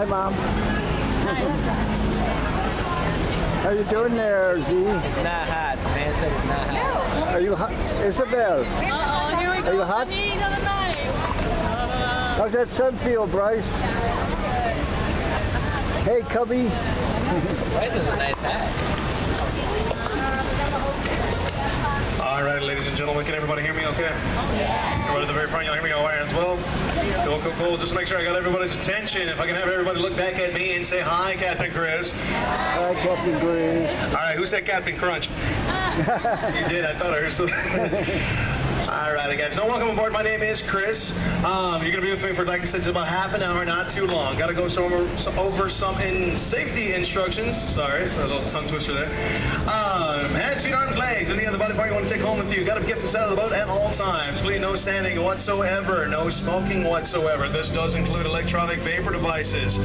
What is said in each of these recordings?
Hi, Mom. How you doing there, Z? It's not hot. Man said it's not hot. Are you hot? Isabel? Uh-oh, here we go. Are you hot? The need of the night. How's that sun feel, Bryce? Hey, Cubby. Bryce is a nice hat. All right, ladies and gentlemen, can everybody hear me okay? Everybody at the very front, y'all hear me all right as well? Cool, cool, cool. Just make sure I got everybody's attention. If I can have everybody look back at me and say, hi, Captain Chris. Hi, Captain Chris. All right, who said Captain Crunch? You did, I thought I heard something. All right, guys. Now, welcome aboard. My name is Chris. You're going to be with me for, like I said, just about half an hour, not too long. Got to go over some safety instructions. Sorry, it's a little tongue twister there. Hands, feet, arms, legs, any other body part you want to take home with you. Got to get this out of the boat at all times. Please, no standing whatsoever, no smoking whatsoever. This does include electronic vapor devices.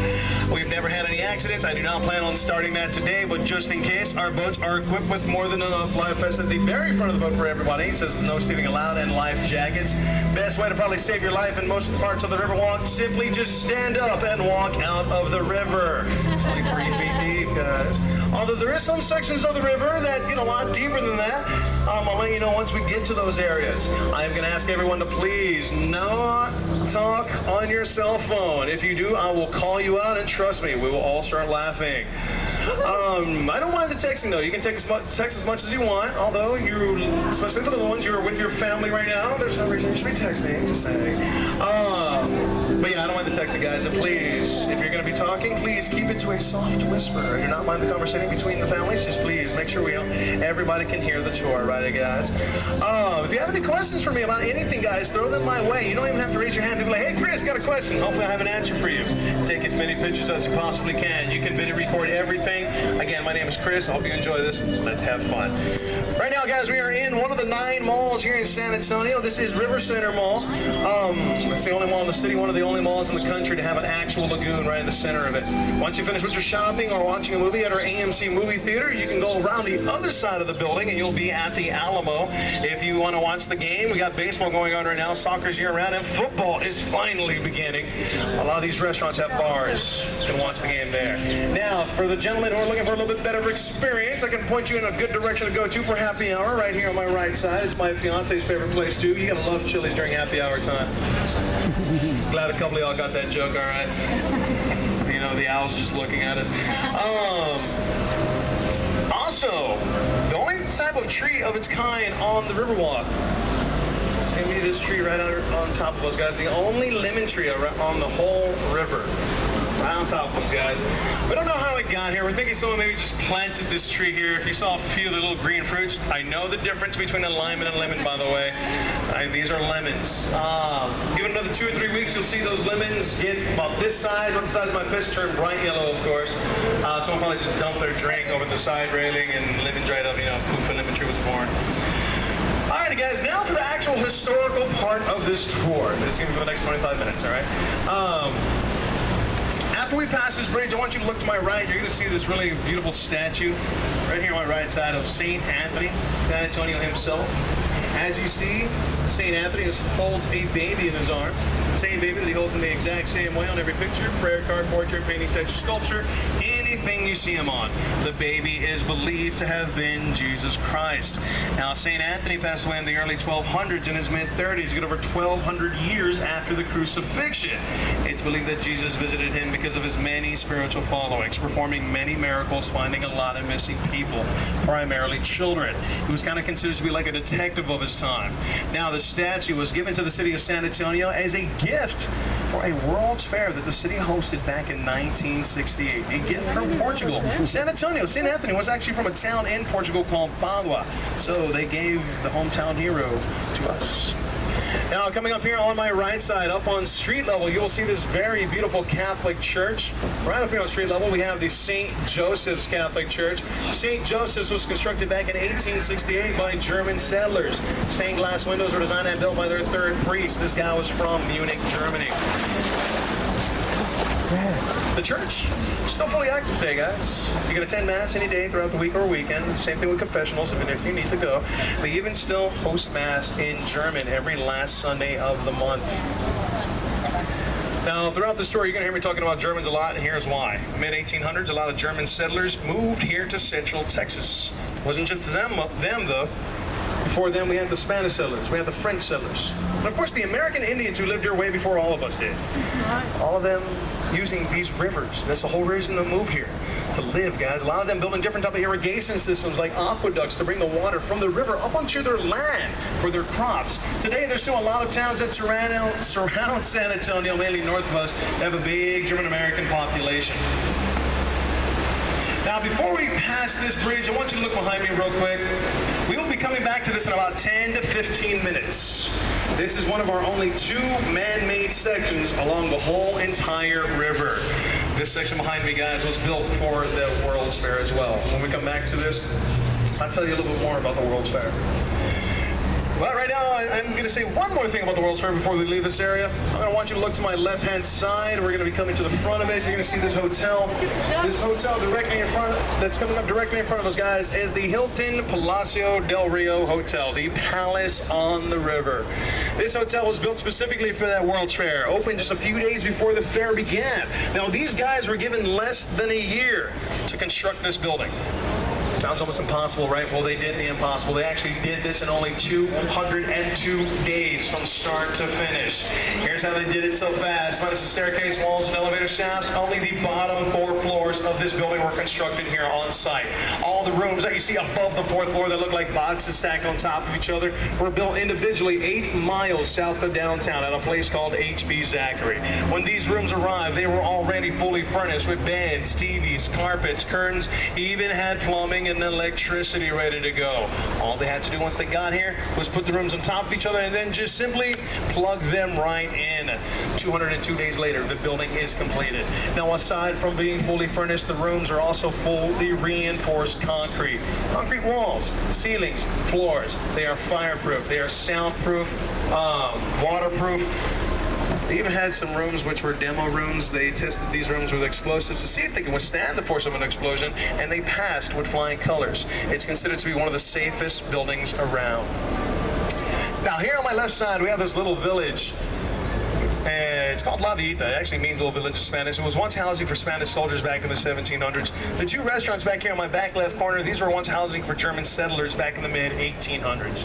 We've never had any accidents. I do not plan on starting that today, but just in case, our boats are equipped with more than enough life vests at the very front of the boat for everybody. It says no stealing allowed and life jackets. Best way to probably save your life in most parts of the river walk, simply just stand up and walk out of the river. It's only 3 feet deep, guys. Although there is some sections of the river that get a lot deeper than that. I'll let you know once we get to those areas. I'm going to ask everyone to please not talk on your cell phone. If you do, I will call you out, and trust me, we will all start laughing. I don't mind the texting though. You can text as much as you want, although you, especially the little ones, you're with your family right now, there's no reason you should be texting, just saying. But yeah, I don't mind the texting, guys, and please, if you're going to be talking, please keep it to a soft whisper. I do not mind the conversation between the families, just please make sure everybody can hear the tour, right, guys? If you have any questions for me about anything, guys, throw them my way. You don't even have to raise your hand and be like, hey, Chris, got a question. Hopefully I have an answer for you. Take as many pictures as you possibly can. You can video record everything. Again, my name is Chris. I hope you enjoy this. Let's have fun. Right now, guys, we are in one of the 9 malls here in San Antonio. This is River Center Mall. It's the only mall in the city, one of the only malls in the country to have an actual lagoon right in the center of it. Once you finish with your shopping or watching a movie at our AMC movie theater, you can go around the other side of the building and you'll be at the Alamo. If you want to watch the game, we got baseball going on right now, soccer's year-round, and football is finally beginning. A lot of these restaurants have bars. You can watch the game there. Now, for the gentlemen who are looking for a little bit better experience, I can point you in a good direction to go to for happy hour right here on my right side. It's my fiance's favorite place too. You gotta love Chili's during happy hour time. Glad a couple of y'all got that joke, all right? You know, the owl's just looking at us. Also, the only type of tree of its kind on the Riverwalk. See me this tree right on top of us, guys. The only lemon tree on the whole river. Right on top of us, guys. We don't know how it got here. We're thinking someone maybe just planted this tree here. If you saw a few of the little green fruits, I know the difference between a lime and a lemon, by the way. These are lemons. Give it another 2 or 3 weeks, you'll see those lemons get about this size, about the size of my fist, turn bright yellow, of course. Someone probably just dumped their drink over the side railing and lemon dried up, you know, poof, a lemon tree was born. All right, guys, now for the actual historical part of this tour. This is going to be for the next 25 minutes, all right? After we pass this bridge, I want you to look to my right. You're going to see this really beautiful statue right here on my right side of St. Anthony, San Antonio himself. As you see, St. Anthony holds a baby in his arms. Same baby that he holds in the exact same way on every picture, prayer card, portrait, painting, statue, sculpture, anything you see him on. The baby is believed to have been Jesus Christ. Now, St. Anthony passed away in the early 1200s, in his mid-30s, get over 1,200 years after the crucifixion. It's believed that Jesus visited him because of his many spiritual followings, performing many miracles, finding a lot of missing people, primarily children. He was kind of considered to be like a detective of his time. Now, the statue was given to the city of San Antonio as a gift for a World's Fair that the city hosted back in 1968. A gift from Portugal. San Antonio, St. Anthony was actually from a town in Portugal called Padua. So they gave the hometown hero to us. Now, coming up here on my right side, up on street level, you will see this very beautiful Catholic church. Right up here on street level, we have the St. Joseph's Catholic Church. St. Joseph's was constructed back in 1868 by German settlers. Stained glass windows were designed and built by their third priest. This guy was from Munich, Germany. The church is still fully active today, guys. You can attend Mass any day throughout the week or weekend. Same thing with confessionals, even if you need to go. They even still host Mass in German every last Sunday of the month. Now, throughout the story, you're going to hear me talking about Germans a lot, and here's why. Mid-1800s, a lot of German settlers moved here to central Texas. It wasn't just them though. Before them, we had the Spanish settlers, we had the French settlers, and of course the American Indians who lived here way before all of us did. All of them using these rivers. That's the whole reason they moved here, to live, guys. A lot of them building different type of irrigation systems like aqueducts to bring the water from the river up onto their land for their crops. Today, there's still a lot of towns that surround San Antonio, mainly north of us, that have a big German-American population. Now, before we pass this bridge, I want you to look behind me real quick. We will be coming back to this in about 10 to 15 minutes. This is one of our only 2 man-made sections along the whole entire river. This section behind me, guys, was built for the World's Fair as well. When we come back to this, I'll tell you a little bit more about the World's Fair. Well, right now, I'm going to say one more thing about the World's Fair before we leave this area. I'm going to want you to look to my left-hand side. We're going to be coming to the front of it. You're going to see this hotel. This hotel directly in front, that's coming up directly in front of us, guys, is the Hilton Palacio del Rio Hotel, the Palace on the River. This hotel was built specifically for that World's Fair, opened just a few days before the fair began. Now, these guys were given less than a year to construct this building. Sounds almost impossible, right? Well, they did the impossible. They actually did this in only 202 days from start to finish. Here's how they did it so fast. Minus the staircase, walls, and elevator shafts, only the bottom 4 floors of this building were constructed here on site. All the rooms that you see above the 4th floor that look like boxes stacked on top of each other were built individually 8 miles south of downtown at a place called H.B. Zachary. When these rooms arrived, they were already fully furnished with beds, TVs, carpets, curtains, even had plumbing and electricity ready to go. All they had to do once they got here was put the rooms on top of each other and then just simply plug them right in. 202 days later, the building is completed. Now, aside from being fully furnished, the rooms are also fully reinforced concrete. Concrete walls, ceilings, floors. They are fireproof. They are soundproof, waterproof. They even had some rooms which were demo rooms. They tested these rooms with explosives to see if they can withstand the force of an explosion, and they passed with flying colors. It's considered to be one of the safest buildings around. Now, here on my left side, we have this little village. It's called La Villita. It actually means little village in Spanish. It was once housing for Spanish soldiers back in the 1700s. The 2 restaurants back here on my back left corner, these were once housing for German settlers back in the mid-1800s.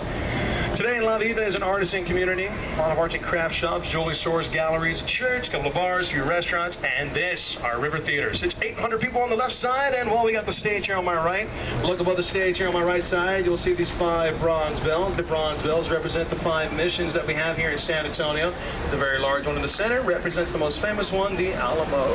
Today in La Vida is an artisan community, a lot of arts and craft shops, jewelry stores, galleries, a church, a couple of bars, a few restaurants, and this, our river theater. Sits 800 people on the left side, and well, we got the stage here on my right. Look above the stage here on my right side, you'll see these 5 bronze bells. The bronze bells represent the 5 missions that we have here in San Antonio. The very large one in the center represents the most famous one, the Alamo.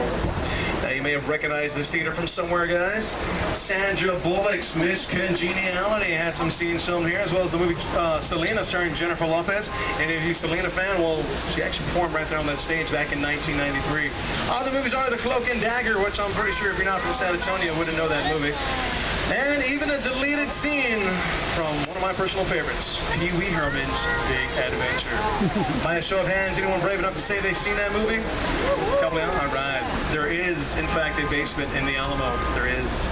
Now, you may have recognized this theater from somewhere, guys. Sandra Bullock's Miss Congeniality had some scenes filmed here, as well as the movie Selena, starring Jennifer Lopez. Any of you Selena fan? Well, she actually performed right there on that stage back in 1993. Other movies are The Cloak and Dagger, which I'm pretty sure if you're not from San Antonio, wouldn't know that movie. And even a deleted scene from one of my personal favorites, Pee Wee Herman's Big Adventure. By a show of hands, anyone brave enough to say they've seen that movie? A couple of all right. There is, in fact, a basement in the Alamo. There is.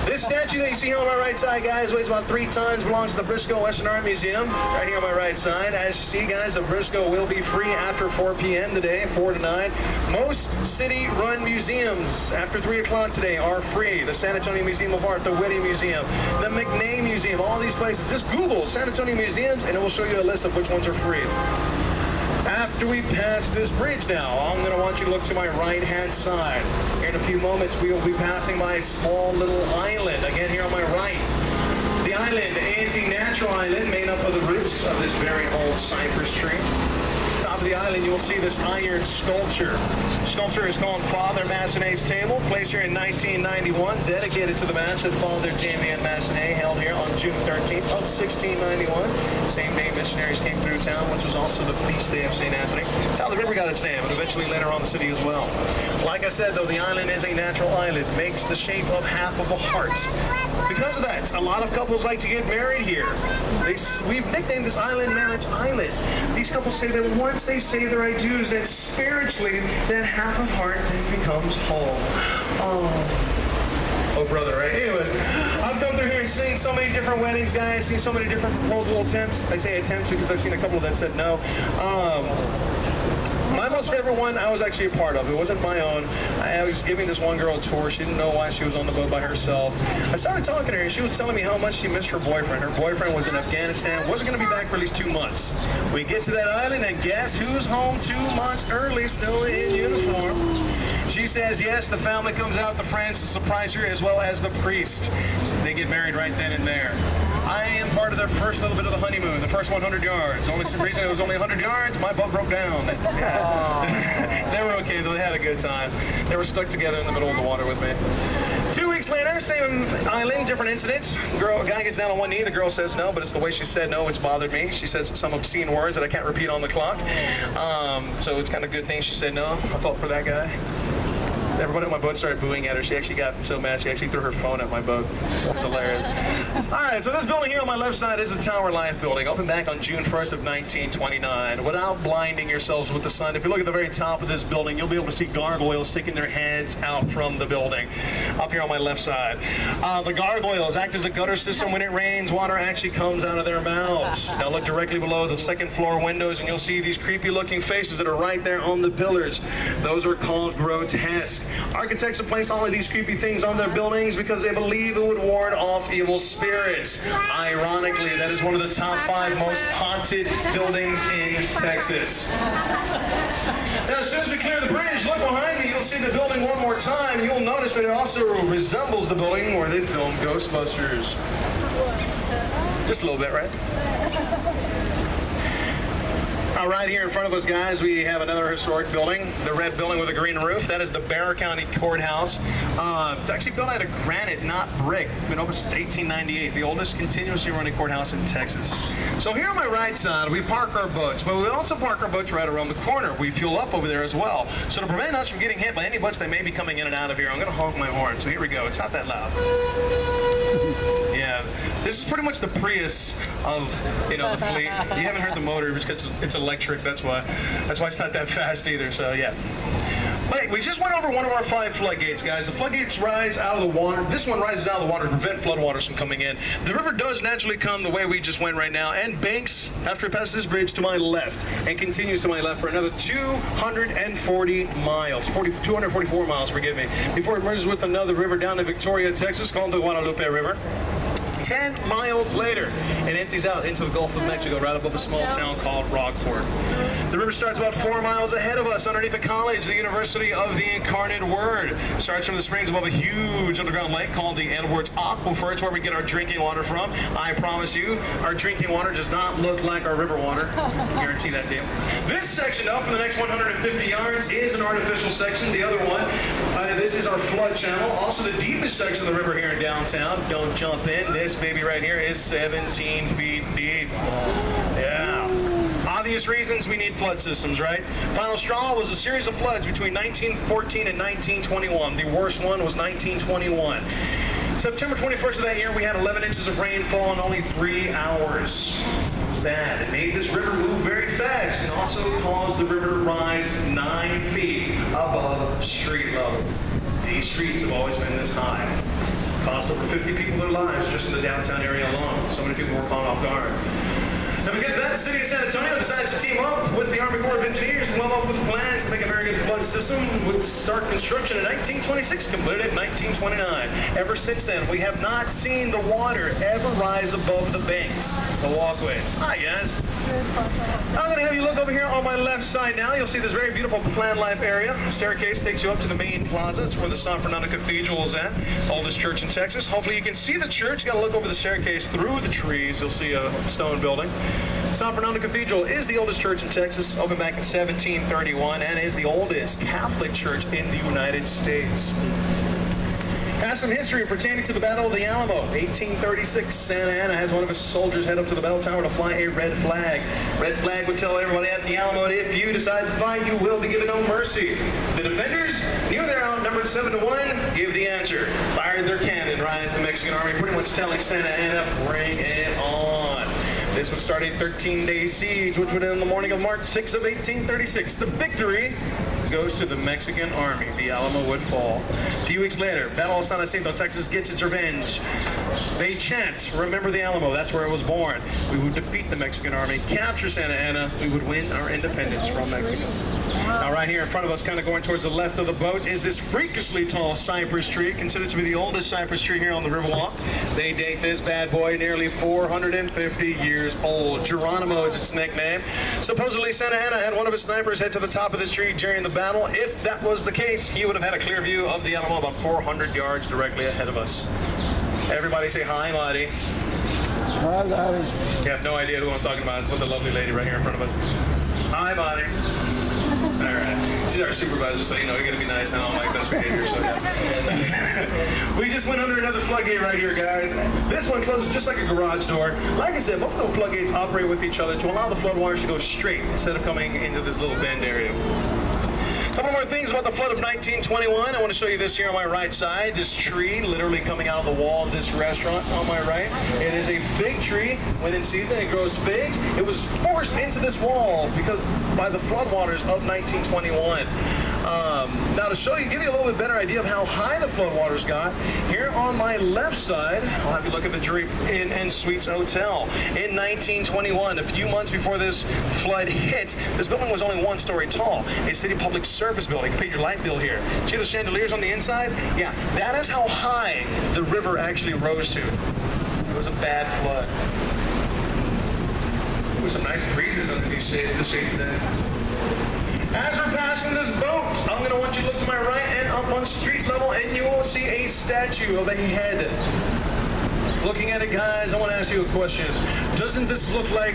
This statue that you see here on my right side, guys, weighs about 3 tons, belongs to the Briscoe Western Art Museum. Right here on my right side. As you see, guys, the Briscoe will be free after 4 p.m. today, 4 to 9. Most city-run museums after 3 o'clock today are free. The San Antonio Museum of Art, the Whitty Museum, the McNay Museum, all these places. Just Google San Antonio museums, and it will show you a list of which ones are free. After we pass this bridge now, I'm going to want you to look to my right-hand side. Here in a few moments, we will be passing by a small little island, again here on my right. The island is a natural island made up of the roots of this very old cypress tree. Top of the island, you will see this iron sculpture. The sculpture is called Father Massenet's Table, placed here in 1991, dedicated to the Mass that Father Damien Massenet held here on June 13th of 1691. Same day missionaries came through town, which was also the feast day of St. Anthony. It's how the river got its name, and eventually later on the city as well. Like I said, though, the island is a natural island, makes the shape of half of a heart. Because of that, a lot of couples like to get married here. We've nicknamed this island Marriage Island. These couples say that once they say their I do's, that spiritually, that half of heart then becomes whole. Oh, brother, right? Anyways, I've come through here and seen so many different weddings, guys, seen so many different proposal attempts. I say attempts because I've seen a couple that said no. My most favorite one I was actually a part of. It wasn't my own. I was giving this one girl a tour. She didn't know why she was on the boat by herself. I started talking to her, and she was telling me how much she missed her boyfriend. Her boyfriend was in Afghanistan, wasn't going to be back for at least 2 months. We get to that island, and guess who's home 2 months early, still in uniform? She says yes, the family comes out, the friends to surprise her, as well as the priest. They get married right then and there. I am part of their first little bit of the honeymoon, the first 100 yards. Only some reason it was only 100 yards, my boat broke down. They were okay, though. They had a good time. They were stuck together in the middle of the water with me. 2 weeks later, same island, different incidents. Guy gets down on one knee. The girl says no, but it's the way she said no. It's bothered me. She says some obscene words that I can't repeat on the clock. So it's kind of a good thing she said no. I felt for that guy. Everybody on my boat started booing at her. She actually got so mad, she actually threw her phone at my boat. It was hilarious. All right, so this building here on my left side is the Tower Life building, opened back on June 1st of 1929. Without blinding yourselves with the sun, if you look at the very top of this building, you'll be able to see gargoyles sticking their heads out from the building. Up here on my left side. The gargoyles act as a gutter system. When it rains, water actually comes out of their mouths. Now look directly below the second floor windows, and you'll see these creepy looking faces that are right there on the pillars. Those are called grotesque. Architects have placed all of these creepy things on their buildings because they believe it would ward off evil spirits. Ironically, that is one of the top 5 most haunted buildings in Texas. Now, as soon as we clear the bridge, look behind me, you'll see the building one more time. You'll notice that it also resembles the building where they filmed Ghostbusters. Just a little bit, right? Right here in front of us, guys, we have another historic building, the red building with a green roof. That is the Bexar County Courthouse. It's actually built out of granite, not brick. It's been open since 1898, the oldest continuously running courthouse in Texas. So here on my right side, we park our boats, but we also park our boats right around the corner. We fuel up over there as well. So to prevent us from getting hit by any boats that may be coming in and out of here, I'm going to honk my horn. So here we go. It's not that loud. Yeah, this is pretty much the Prius of, the fleet. You haven't heard the motor because it's electric. That's why it's not that fast either. So yeah. But we just went over one of our 5 floodgates, guys. The floodgates rise out of the water. This one rises out of the water to prevent floodwaters from coming in. The river does naturally come the way we just went right now, and banks after it passes this bridge to my left and continues to my left for another 240 miles, 244 miles, forgive me, before it merges with another river down in Victoria, Texas, called the Guadalupe River. 10 miles later, it empties out into the Gulf of Mexico, right above a small town called Rockport. The river starts about 4 miles ahead of us underneath a college, the University of the Incarnate Word. It starts from the springs above a huge underground lake called the Edwards Aquifer. It's where we get our drinking water from. I promise you, our drinking water does not look like our river water. I guarantee that to you. This section up for the next 150 yards is an artificial section. The other one, this is our flood channel. Also the deepest section of the river here in downtown. Don't jump in. This baby right here is 17 feet deep. Yeah. Obvious reasons we need flood systems, right? Final straw was a series of floods between 1914 and 1921. The worst one was 1921. September 21st of that year, we had 11 inches of rainfall in only 3 hours. It was bad. It made this river move very fast and also caused the river to rise 9 feet above street level. These streets have always been this high. Cost over 50 people their lives just in the downtown area alone. So many people were caught off guard. Now, because that city of San Antonio decides to team up with the Army Corps of Engineers to come up with plans to make a very good flood system, would start construction in 1926, completed in 1929. Ever since then, we have not seen the water ever rise above the banks, the walkways. Hi, guys. I'm going to have you look over here on my left side now. You'll see this very beautiful plant life area. The staircase takes you up to the main plaza. It's where the San Fernando Cathedral is at, oldest church in Texas. Hopefully you can see the church. You got to look over the staircase through the trees. You'll see a stone building. San Fernando Cathedral is the oldest church in Texas, opened back in 1731, and is the oldest Catholic church in the United States. Has some history pertaining to the Battle of the Alamo. 1836, Santa Anna has one of his soldiers head up to the bell tower to fly a red flag. Red flag would tell everybody at the Alamo that if you decide to fight, you will be given no mercy. The defenders knew they're outnumbered 7-1, gave the answer. Fired their cannon right at the Mexican army, pretty much telling Santa Anna, bring it on. This would start a 13-day siege, which would end on the morning of March 6 of 1836. The victory goes to the Mexican army. The Alamo would fall. A few weeks later, Battle of San Jacinto, Texas gets its revenge. They chant, remember the Alamo, that's where it was born. We would defeat the Mexican army, capture Santa Ana, we would win our independence from Mexico. Now right here in front of us, kind of going towards the left of the boat, is this freakishly tall cypress tree, considered to be the oldest cypress tree here on the Riverwalk. They date this bad boy nearly 450 years old. Geronimo is its nickname. Supposedly Santa Ana had one of his snipers head to the top of this tree during the battle. If that was the case, he would have had a clear view of the Alamo about 400 yards directly ahead of us. Everybody say hi, Lottie. Hi, Larry. You have no idea who I'm talking about. It's with the lovely lady right here in front of us. Hi, Bonnie. All right. She's our supervisor, so you know, you're going to be nice and on my best behavior, so yeah. We just went under another floodgate right here, guys. This one closes just like a garage door. Like I said, both of the floodgates operate with each other to allow the floodwaters to go straight instead of coming into this little bend area. A couple more things about the flood of 1921. I want to show you this here on my right side. This tree literally coming out of the wall of this restaurant on my right. It is a fig tree. When in season, it grows figs. It was forced into this wall because by the floodwaters of 1921. Now to show you, give you a little bit better idea of how high the floodwaters got, here on my left side, I'll have you look at the Drape Inn and Suites Hotel. In 1921, a few months before this flood hit, this building was only 1 story tall. A city public service building. You paid your light bill here. See the chandeliers on the inside? Yeah, that is how high the river actually rose to. It was a bad flood. There were some nice breezes underneath the shade today. As we're passing this boat, I'm going to want you to look to my right and up on street level, and you will see a statue of a head. Looking at it, guys, I want to ask you a question. Doesn't this look like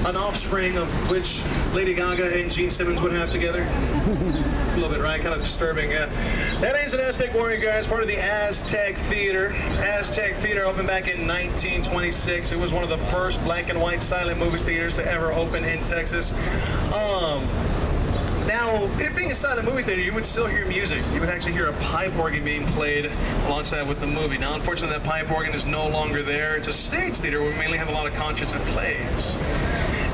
an offspring of which Lady Gaga and Gene Simmons would have together? It's a little bit, right? Kind of disturbing, yeah. That is an Aztec warrior, guys, part of the Aztec Theater. Aztec Theater opened back in 1926. It was one of the first black and white silent movie theaters to ever open in Texas. Now, it being a silent movie theater, you would still hear music. You would actually hear a pipe organ being played alongside with the movie. Now, unfortunately, that pipe organ is no longer there. It's a stage theater where we mainly have a lot of concerts and plays.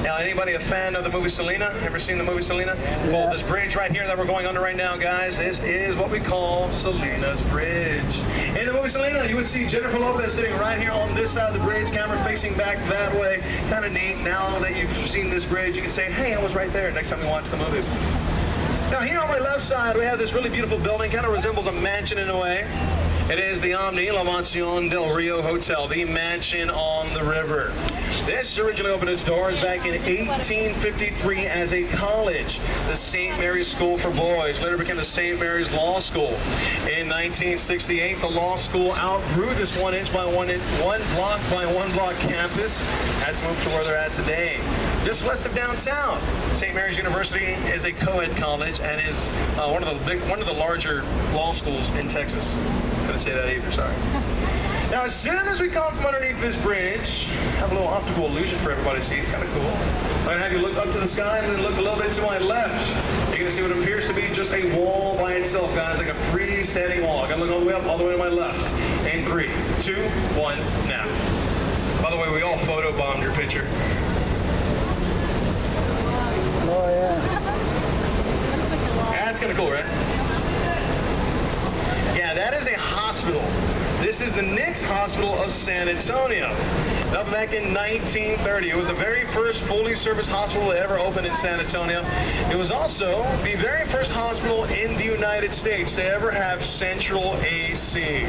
Now, anybody a fan of the movie Selena? Ever seen the movie Selena? Yeah. Well, this bridge right here that we're going under right now, guys, this is what we call Selena's Bridge. In the movie Selena, you would see Jennifer Lopez sitting right here on this side of the bridge, camera facing back that way. Kind of neat. Now that you've seen this bridge, you can say, hey, I was right there next time you watch the movie. Now here on my left side, we have this really beautiful building, kind of resembles a mansion in a way. It is the Omni La Mansión del Rio Hotel, the mansion on the river. This originally opened its doors back in 1853 as a college, the St. Mary's School for Boys, later became the St. Mary's Law School. In 1968, the law school outgrew this 1 block by 1 block campus, had to move to where they're at today. Just west of downtown, St. Mary's University is a co-ed college and is one of the larger law schools in Texas. Couldn't say that either, sorry. Now, as soon as we come from underneath this bridge, have a little optical illusion for everybody to see. It's kind of cool. I'm going to have you look up to the sky and then look a little bit to my left. You're going to see what appears to be just a wall by itself, guys, like a freestanding wall. I'm going to look all the way up, all the way to my left. In 3, 2, 1, now. By the way, we all photobombed your picture. Oh, yeah. Yeah, it's kind of cool, right? Yeah, that is a hospital. This is the Nick's Hospital of San Antonio. Up back in 1930. It was the very first fully serviced hospital that ever opened in San Antonio. It was also the very first hospital in the United States to ever have central AC.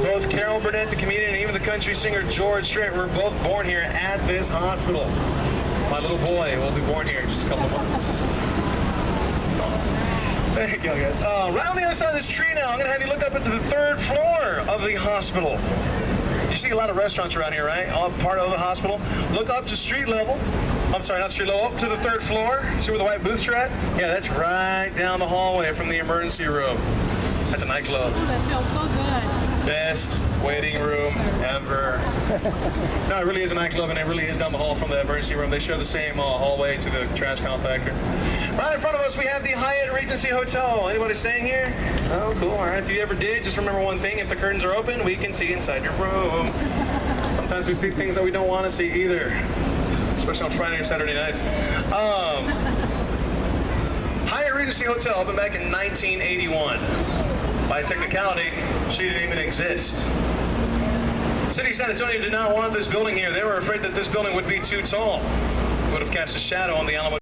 Both Carol Burnett, the comedian, and even the country singer George Strait were both born here at this hospital. My little boy will be born here in just a couple of months. Thank you, guys. Right on the other side of this tree now, I'm going to have you look up into the 3rd floor of the hospital. You see a lot of restaurants around here, right? All part of the hospital. Look up to street level. I'm sorry, not street level, up to the 3rd floor. See where the white booths are at? Yeah, that's right down the hallway from the emergency room. That's a nightclub. Oh, that feels so good. Best waiting room ever. No, it really is a nightclub, and it really is down the hall from the emergency room. They share the same hallway to the trash compactor. Right in front of us, we have the Hyatt Regency Hotel. Anybody staying here? Oh, cool. All right. If you ever did, just remember one thing. If the curtains are open, we can see inside your room. Sometimes we see things that we don't want to see either, especially on Friday or Saturday nights. Hyatt Regency Hotel opened back in 1981. By technicality, she didn't even exist. City of San Antonio did not want this building here. They were afraid that this building would be too tall. It would have cast a shadow on the Alamo